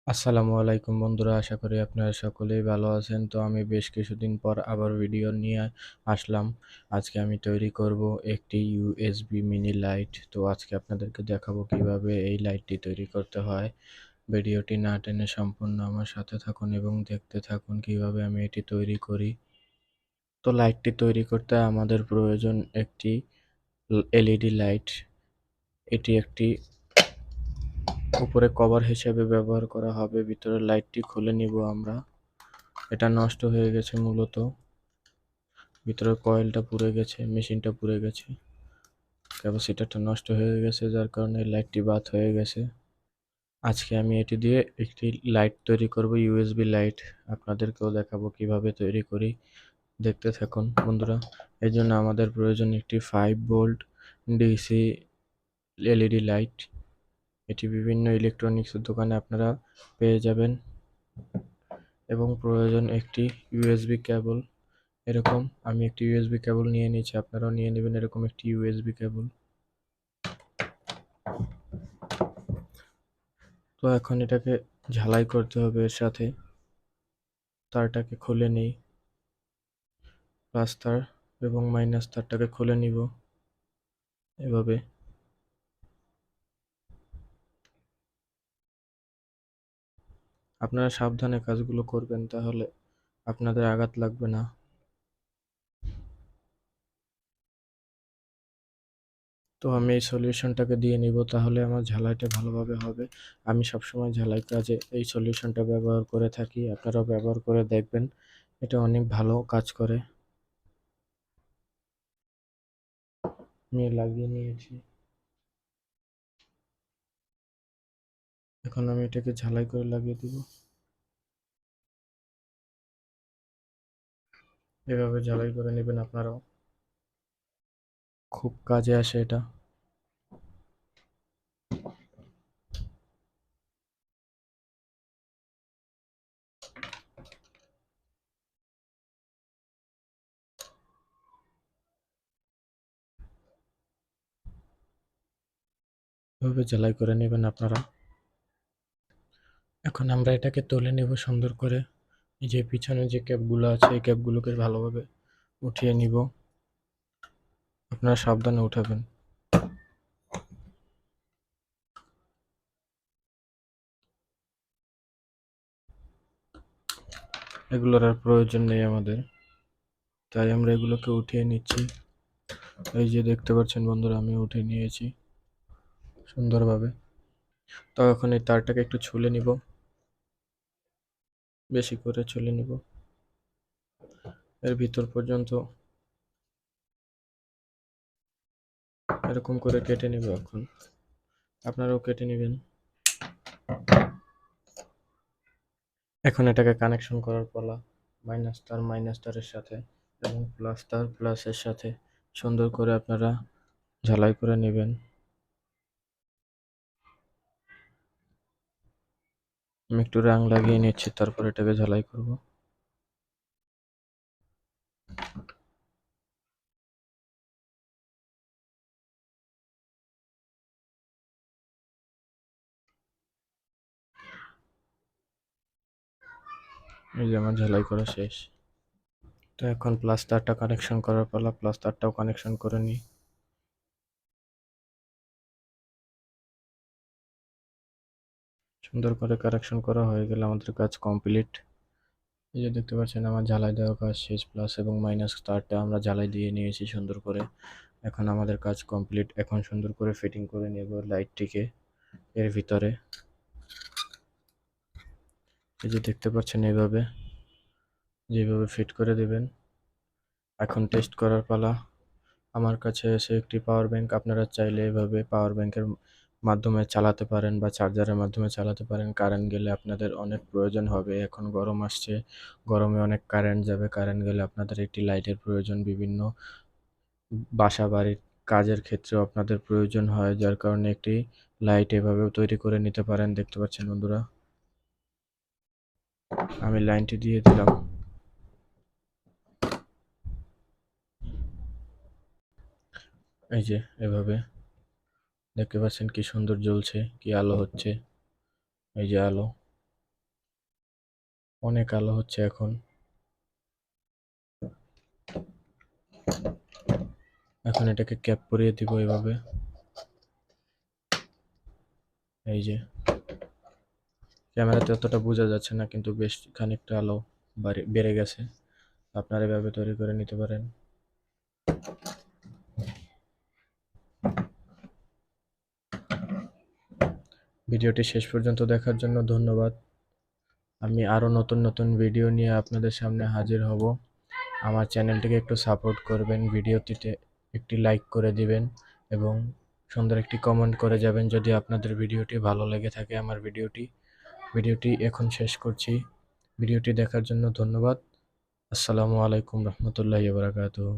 আসসালামু আলাইকুম বন্ধুরা, আশা করি আপনারা সকলেই ভালো আছেন। তো আমি বেশ কিছুদিন পর আবার ভিডিও নিয়ে আসলাম। আজকে আমি তৈরি করব একটি ইউএসবি মিনি লাইট। তো আজকে আপনাদেরকে দেখাবো কিভাবে এই লাইটটি তৈরি করতে হয়। ভিডিওটি না টেনে সম্পূর্ণ আমার সাথে থাকুন এবং দেখতে থাকুন কিভাবে আমি এটি তৈরি করি। তো লাইটটি তৈরি করতে আমাদের প্রয়োজন একটি এলইডি লাইট। এটি একটি উপরে কভার হিসেবে ব্যবহার করা হবে। ভিতরের লাইটটি খুলে নিব আমরা। এটা নষ্ট হয়ে গেছে মূলত। ভিতরের কয়েলটা পুড়ে গেছে, মেশিনটা পুড়ে গেছে, ক্যাপাসিটরটা নষ্ট হয়ে গেছে, যার কারণে লাইটটি বাদ হয়ে গেছে। আজকে আমি এটি দিয়ে একটি লাইট তৈরি করব, ইউএসবি লাইট। আপনাদেরকেও দেখাবো কিভাবে তৈরি করি। দেখতে থাকুন বন্ধুরা। এই জন্য আমাদের প্রয়োজন একটি 5 ভোল্ট ডিসি এলইডি লাইট। এটি বিভিন্ন ইলেকট্রনিক্সের দোকানে আপনারা পেয়ে যাবেন। এবং প্রয়োজন একটি ইউএসবি কেবল। এরকম আমি একটি ইউএসবি কেবল নিয়ে নিয়েছি, আপনারাও নিয়ে নেবেন এরকম একটি ইউএসবি কেবল। তো এখন এটাকে ঝালাই করতে হবে। এর সাথে তারটাকে খুলে নিই, প্লাস তার এবং মাইনাস তারটাকে খুলে নিব এভাবে। আপনারা সাবধানে কাজগুলো করবেন, তাহলে আপনাদের আঘাত লাগবে না। তো আমি এই সলিউশনটাকে দিয়ে নিব, তাহলে আমার ঝালাইটা ভালোভাবে হবে। আমি সবসময় ঝালাই কাজে এই সলিউশনটা ব্যবহার করে থাকি, আপনারাও ব্যবহার করে দেখবেন। এটা অনেক ভালো কাজ করে। আমি লাগিয়ে নিয়েছি। এখন আমি এটাকে ঝালাই করে লাগিয়ে দিব। এভাবে ঝালাই করে নেবেন আপনারাও, খুব কাজে আসে এটা। এভাবে ঝালাই করে নেবেন আপনারা। এখন আমরা এটাকে তুলে নেব সুন্দর করে। এই যে পিছনে যে ক্যাপগুলো আছে, এই ক্যাপগুলোকে ভালোভাবে উঠিয়ে নিব। আপনারা সাবধানে উঠাবেন। এগুলোর আর প্রয়োজন নেই আমাদের, তাই আমরা এগুলোকে উঠিয়ে নিচ্ছি। এই যে দেখতে পাচ্ছেন বন্ধুরা, আমি উঠিয়ে নিয়েছি সুন্দরভাবে। তো এখন এই তারটাকে একটু ছুলে নিব, বেশি করে ছুলে নিব এর ভিতর পর্যন্ত। এরকম করে কেটে নিব। এখন আপনারাও কেটে নেবেন। এখন এটাকে কানেকশন করার পালা। মাইনাস তার মাইনাস তারের সাথে এবং প্লাস তার প্লাসের সাথে সুন্দর করে আপনারা ঝালাই করে নেবেন। আমি একটু রং লাগিয়ে নিচ্ছি, তারপর এটাকে ঝালাই করব। এই যে আমার ঝালাই করা শেষ। তো এখন প্লাস তারটা কানেকশন করার পালা। প্লাস তারটাও কানেকশন করে নিই। সুন্দর করে কানেকশন করা হয়ে গেলে আমাদের কাজ কমপ্লিট। এই যে দেখতে পাচ্ছেন আমার ঝালাই দেওয়া কাজ শেষ। প্লাস এবং মাইনাস তারটা আমরা ঝালাই দিয়ে নিয়েছি সুন্দর করে। এখন আমাদের কাজ কমপ্লিট। এখন সুন্দর করে ফিটিং করে নেব লাইটটিকে এর ভিতরে। এই যে দেখতে পাচ্ছেন এইভাবে, যেভাবে ফিট করে দেবেন। এখন টেস্ট করার পালা। আমার কাছে এসে একটি পাওয়ার ব্যাংক। আপনারা চাইলে এভাবে পাওয়ার ব্যাংকের মাধ্যমে চালাতে পারেন বা চার্জারের মাধ্যমে চালাতে পারেন। কারেন্ট গেলে আপনাদের অনেক প্রয়োজন হবে। এখন গরম আসছে, গরমে অনেক কারেন্ট যাবে। কারেন্ট গেলে আপনাদের একটি লাইটের প্রয়োজন। বিভিন্ন বাসা বাড়ির কাজের ক্ষেত্রেও আপনাদের প্রয়োজন হয়, যার কারণে একটি লাইট এভাবেও তৈরি করে নিতে পারেন। দেখতে পাচ্ছেন বন্ধুরা, আমি লাইনটি দিয়ে দিলাম। এই যে এভাবে দেখতে পাচ্ছেন কি সুন্দর জ্বলছে, কি আলো হচ্ছে। এই যে আলো। অনেক আলো হচ্ছে এখন। এখন এটাকে ক্যাপ পরিয়ে দিব এভাবে। এই যে ক্যামেরাতে অতটা বোঝা যাচ্ছে না, কিন্তু বেশ খানিকটা আলো বেড়ে গেছে। আপনারা এভাবে তৈরি করে নিতে পারেন। ভিডিওটি শেষ পর্যন্ত দেখার জন্য ধন্যবাদ। আমি আরও নতুন নতুন ভিডিও নিয়ে আপনাদের সামনে হাজির হব। আমার চ্যানেলটিকে একটু সাপোর্ট করবেন, ভিডিওটিতে একটি লাইক করে দিবেন এবং সুন্দর একটি কমেন্ট করে যাবেন যদি আপনাদের ভিডিওটি ভালো লেগে থাকে। আমার ভিডিওটি এখন শেষ করছি। ভিডিওটি দেখার জন্য ধন্যবাদ। আসসালামু আলাইকুম রহমতুল্লাহি ওয়া বারাকাতুহু।